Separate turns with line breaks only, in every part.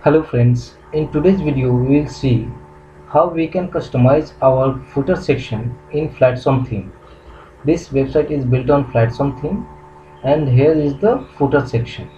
Hello friends, in today's video we will see how we can customize our footer section in Flatsome theme. This website is built on Flatsome theme and here is the footer section.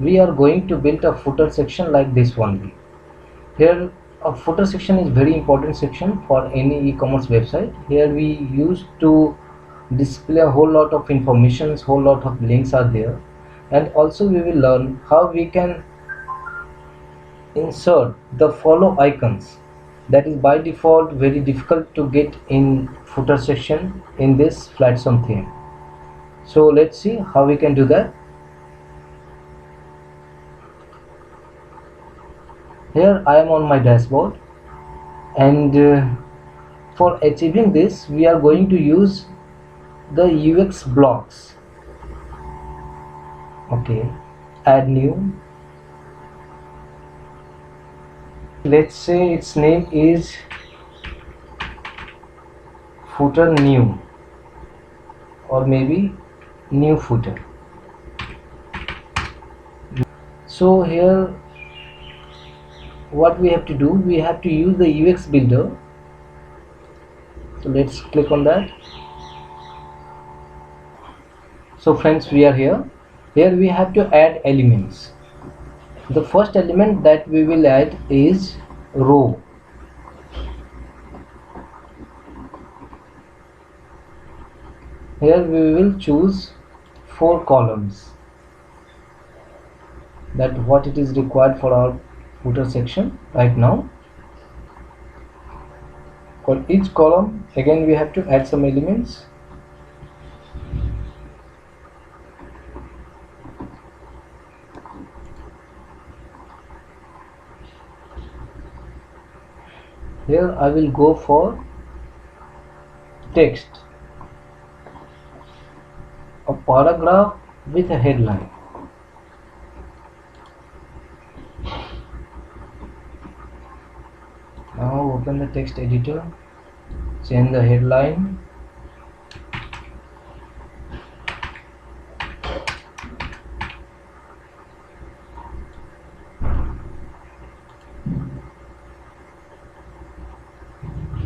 We are going to build a footer section like this only. Here a footer section is very important section for any e-commerce website. Here we used to display a whole lot of information, whole lot of links are there, and also we will learn how we can insert the follow icons that is by default very difficult to get in footer section in this Flatsome theme. So let's see how we can do that. Here I am on my dashboard, and for achieving this we are going to use the UX blocks. Okay, add new. Let's say its name is footer new, or maybe new footer. So here what we have to do, we have to use the UX builder. So let's click on that. So friends, we are here. Here we have to add elements. The first element that we will add is row. Here we will choose 4 columns. That what it is required for our footer section right now. For each column again we have to add some elements. Here I will go for text, a paragraph with a headline. Now open the text editor, change the headline.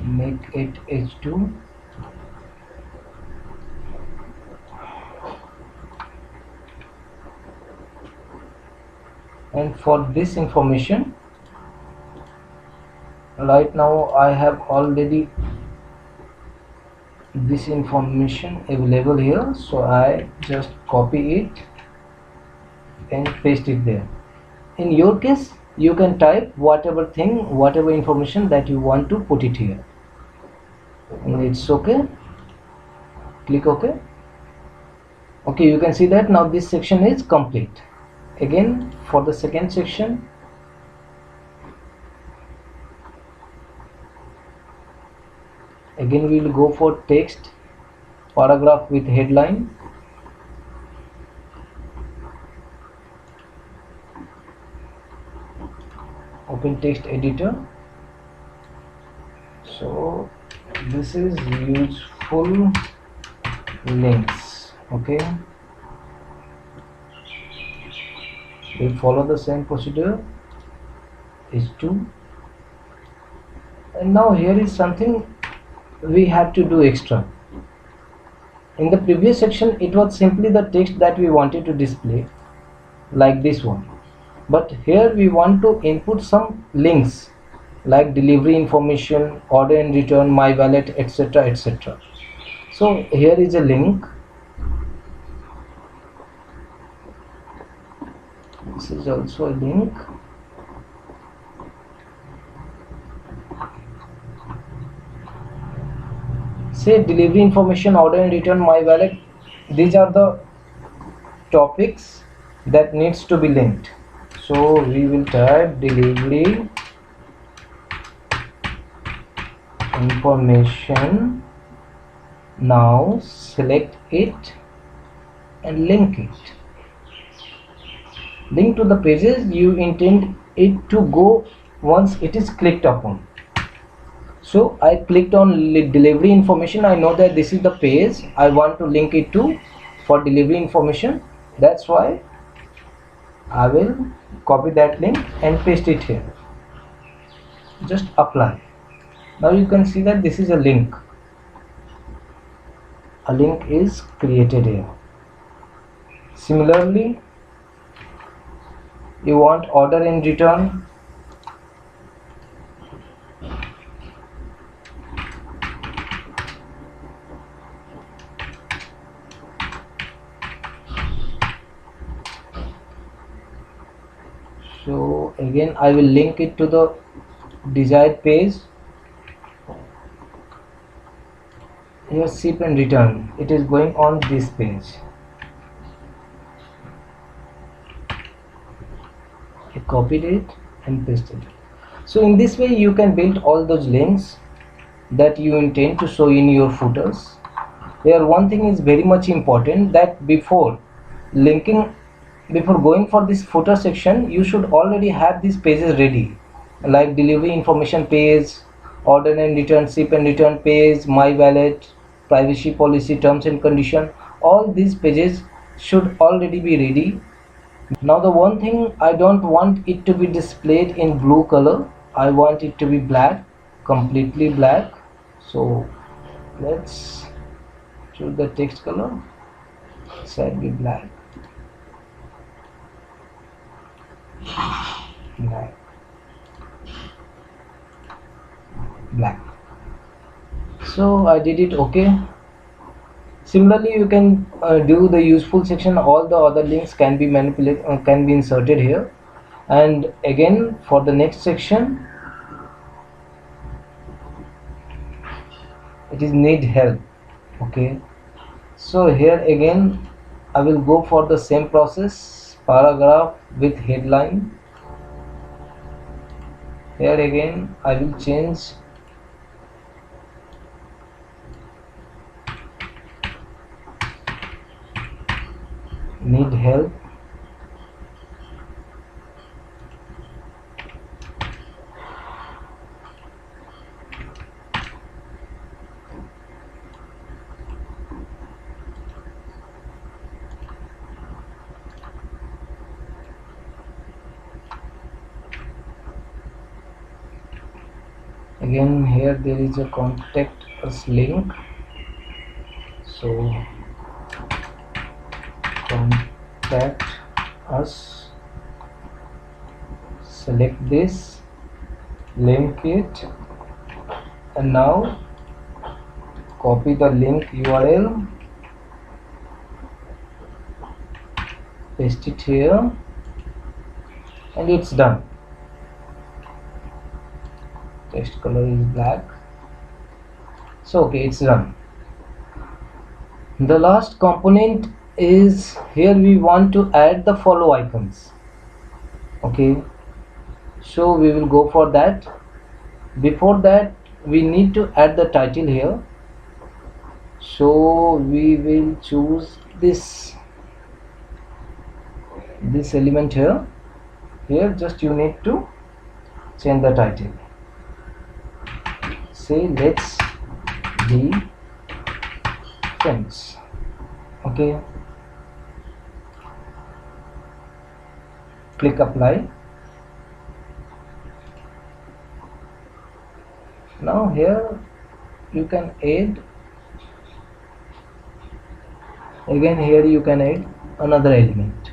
Make it H2. And for this information, right now I have already this information available here, so I just copy it and paste it there. In your case you can type whatever information that you want to put it here, and it's okay. Click OK. Okay, you can see that now this section is complete. Again for the second section, again we will go for text, paragraph with headline. Open text editor. So this is useful links. Okay, we follow the same procedure, H2. And now here is something we have to do extra. In the previous section it was simply the text that we wanted to display like this one, but here we want to input some links like delivery information, order and return, my wallet, etc, etc. So here is a link. This is also a link. Say delivery information, order and return, my wallet. These are the topics that needs to be linked. So we will type delivery information. Now select it and link it. Link to the pages you intend it to go once it is clicked upon. So I clicked on delivery information. I know that this is the page I want to link it to for delivery information. That's why I will copy that link and paste it here. Just apply. Now you can see that this is a link. A link is created here. Similarly, you want order in return. So again I will link it to the desired page. Here ship and return, it is going on this page. I copied it and pasted it. So in this way you can build all those links that you intend to show in your footers. Here one thing is very much important, that before going for this footer section, you should already have these pages ready, like delivery information page, order and return, ship and return page, my wallet, privacy policy, terms and condition. All these pages should already be ready. Now the one thing, I don't want it to be displayed in blue color, I want it to be black, completely black. So let's choose the text color, shall be black. Black. So I did it. Okay. Similarly, you can do the useful section. All the other links can be manipulated, can be inserted here. And again, for the next section, it is need help. Okay. So here again, I will go for the same process. Paragraph with headline. Here again, I will change need help. Again here there is a contact us link, so contact us, select this, link it, and now copy the link URL, paste it here, and it's done. Text color is black. So okay, it's done. The last component is here we want to add the follow icons. Okay, so we will go for that. Before that, we need to add the title here, so we will choose this element here. Just you need to change the title. Say let's be friends. Okay, click apply. Now here you can add, again here you can add another element.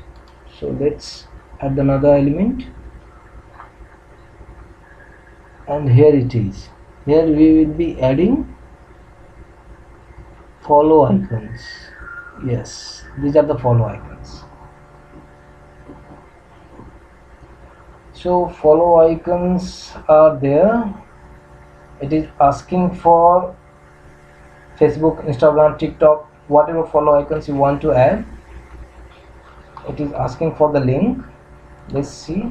So let's add another element, and here it is. Here we will be adding follow icons. Yes, these are the follow icons. So follow icons are there. It is asking for Facebook, Instagram, TikTok, whatever follow icons you want to add. It is asking for the link. Let's see.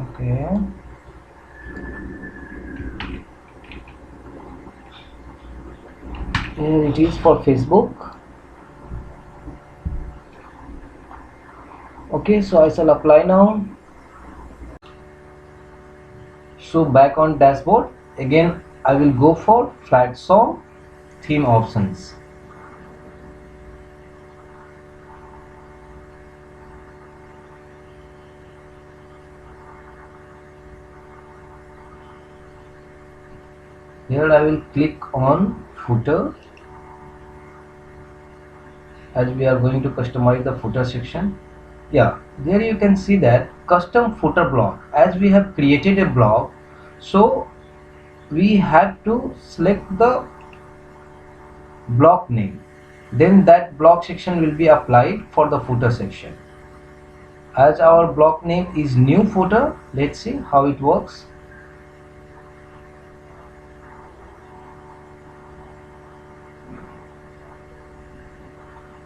Okay, here it is for Facebook. Okay, so I shall apply now. So back on dashboard, again I will go for flat song. theme options. Here I will click on footer, as we are going to customize the footer section. Yeah, there you can see that custom footer block. As we have created a block, so we have to select the block name, then that block section will be applied for the footer section. As our block name is new footer, let's see how it works.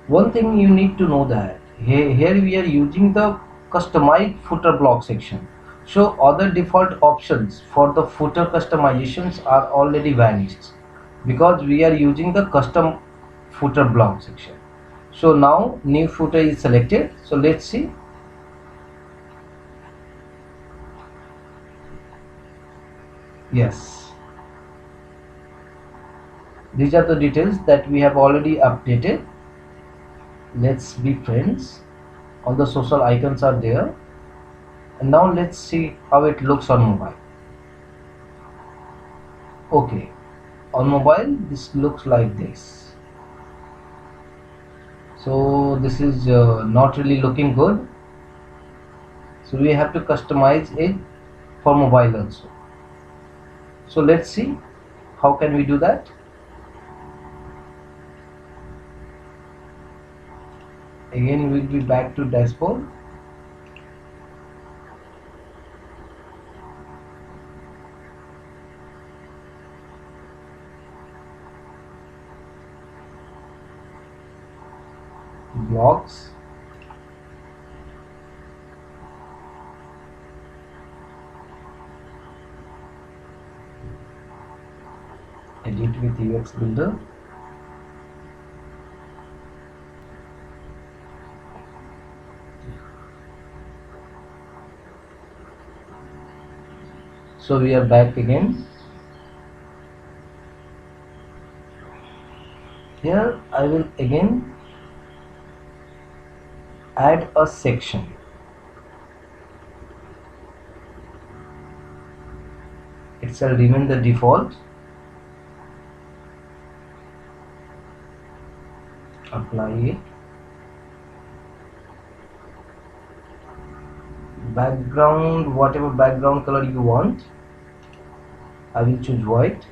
One thing you need to know that here we are using the customized footer block section, so other default options for the footer customizations are already vanished because we are using the custom footer block section. So now new footer is selected, so let's see. Yes, these are the details that we have already updated. Let's be friends. All the social icons are there, and now let's see how it looks on mobile. Okay, on mobile this looks like this. So this is not really looking good, so we have to customize it for mobile also. So let's see how can we do that. Again we'll be back to dashboard. Blocks. Edit with UX Builder. So we are back again. Here I will again add a section. It shall remain the default. Apply it. Background, whatever background color you want. I will choose white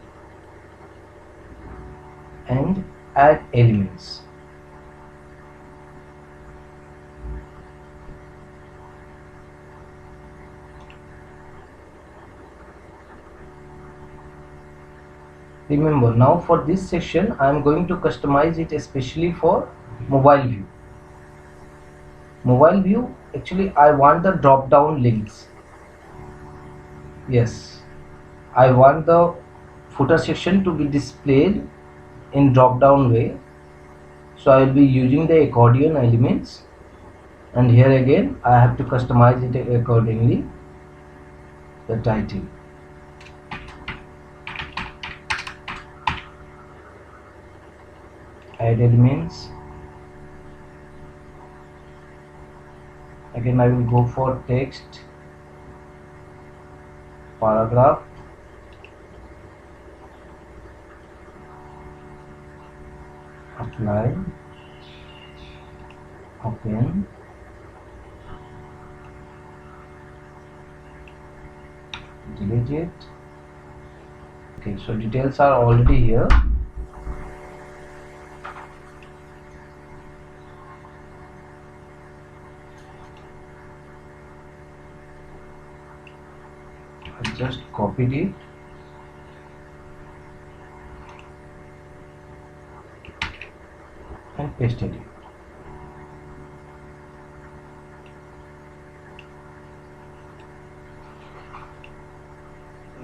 and add elements. Remember, now for this section I am going to customize it especially for mobile view. Mobile view, actually I want the drop down links. Yes, I want the footer section to be displayed in drop down way, so I will be using the accordion elements, and here again I have to customize it accordingly. The title, add elements. Again I will go for text, paragraph, apply, open, delete it. Okay, so details are already here. I just copied it. And pasted it.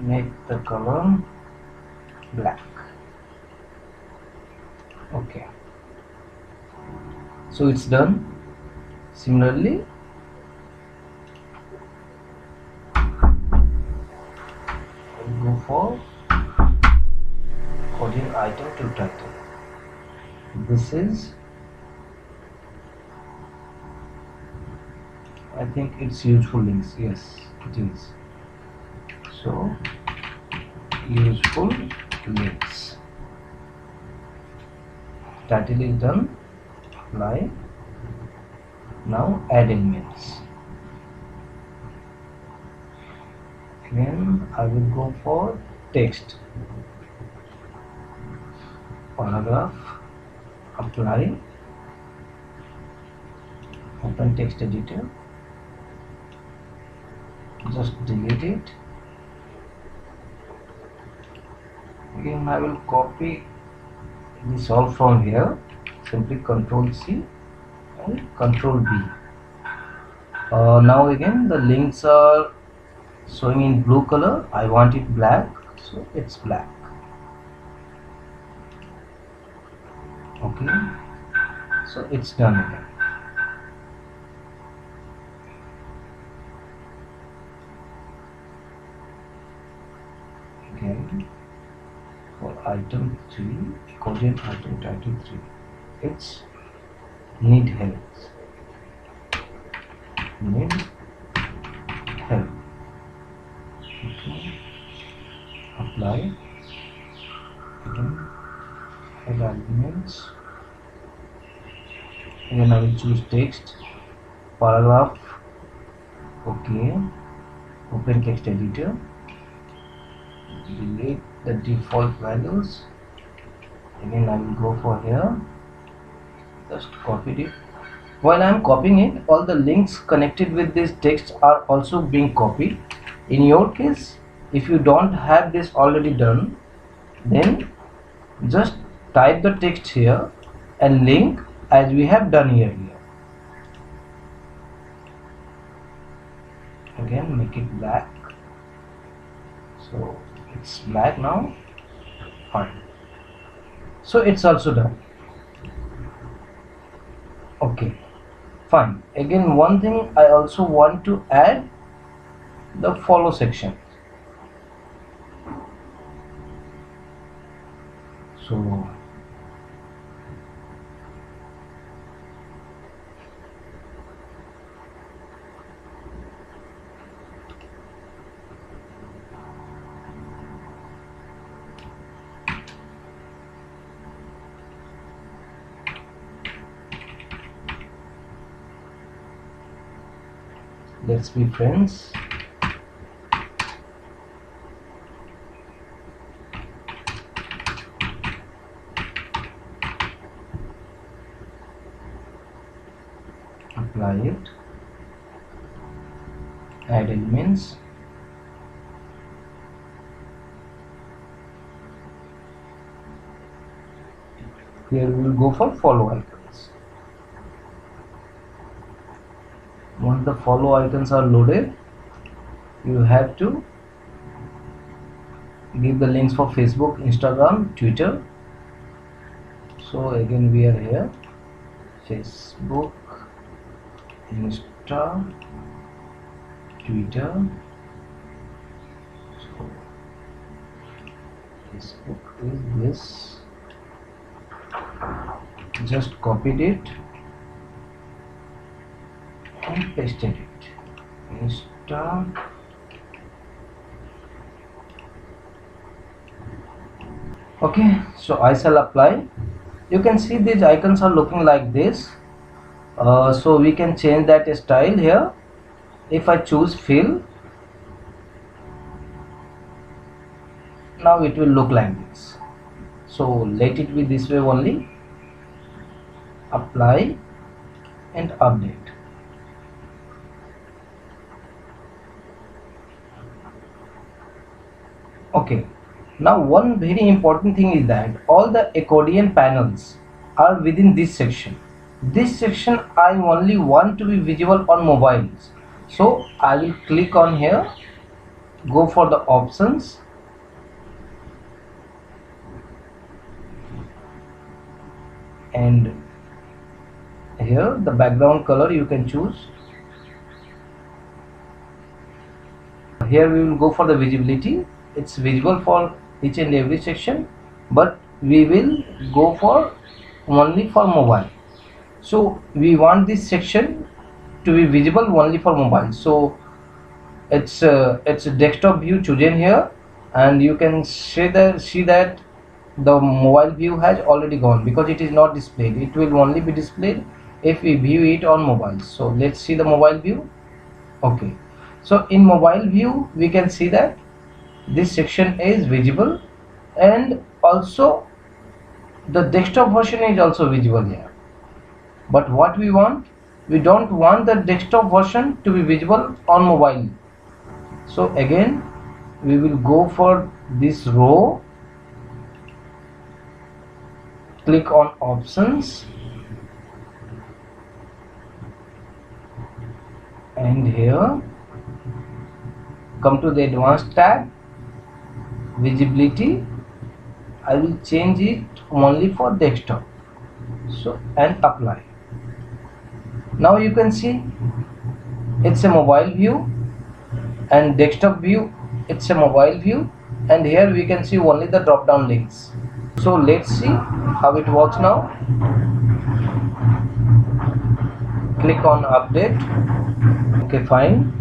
Make the color black. Okay, so it's done. Similarly, I'll go for coding item to title. This is, I think it's useful links. Yes, it is. So useful links. Title is done. Apply. Now add elements. Again I will go for text. Paragraph. Apply. Open text editor. Just delete it. Again I will copy this all from here. Simply Ctrl C and Ctrl B. Now again the links are showing in blue color. I want it black, so it's black. Okay, so it's done again. Again for item 3, coded item title 3, it's need help. Need help. Okay. Apply. Again add arguments. Again I will choose text. Paragraph. Okay. Open text editor. Delete the default values. Again I will go for here. Just copied it. While I am copying it, all the links connected with this text are also being copied. In your case, if you don't have this already done, then just type the text here and link as we have done here. Again make it black. So it's black now. Fine. So it's also done. Okay, fine. Again, one thing I also want to add, the follow section. So let's be friends. Apply it. Add elements. Here we will go for follow icons. Once the follow icons are loaded, you have to give the links for Facebook, Instagram, Twitter. So again we are here, Facebook, Insta, Twitter. So Facebook is this. Just copied it and pasted it. Insta. Okay, so I shall apply. You can see these icons are looking like this. So we can change that style here. If I choose fill, now it will look like this. So let it be this way only. Apply and update. Okay, now one very important thing is that all the accordion panels are within this section. This section I only want to be visible on mobiles. So I will click on here, go for the options, and here the background color you can choose. Here we will go for the visibility. It's visible for each and every section, but we will go for only for mobile. So we want this section to be visible only for mobile. So it's a desktop view chosen here, and you can see that the mobile view has already gone because it is not displayed. It will only be displayed if we view it on mobile. So let's see the mobile view. Okay, so in mobile view we can see that this section is visible, and also the desktop version is also visible here. But what we want, we don't want the desktop version to be visible on mobile. So again we will go for this row, click on options, and here come to the advanced tab, visibility. I will change it only for desktop, so and apply. Now you can see it's a mobile view, and desktop view it's a mobile view, and here we can see only the drop down links. So let's see how it works now. Click on update. Okay, fine.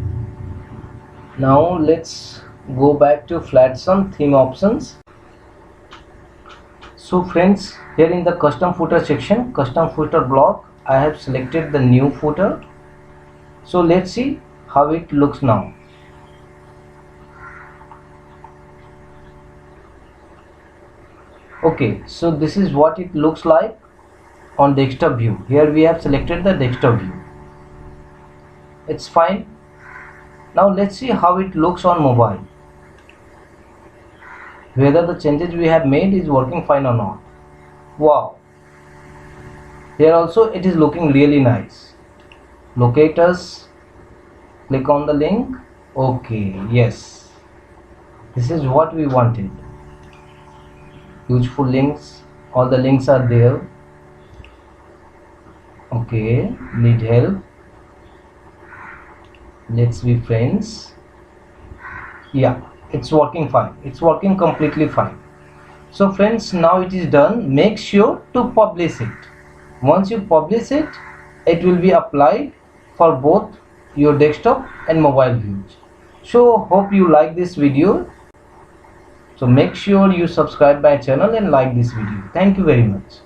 Now let's go back to Flatsum theme options. So friends, here in the custom footer section, custom footer block, I have selected the new footer. So let's see how it looks now. Okay, so this is what it looks like on desktop view. Here we have selected the desktop view. It's fine. Now let's see how it looks on mobile, whether the changes we have made is working fine or not. Wow, here also it is looking really nice. Locate us, click on the link. Okay, yes, this is what we wanted. Useful links, all the links are there. Okay, need help, let's be friends. Yeah, it's working fine. It's working completely fine. So friends, now it is done. Make sure to publish it. Once you publish it, it will be applied for both your desktop and mobile views. So hope you like this video. So make sure you subscribe my channel and like this video. Thank you very much.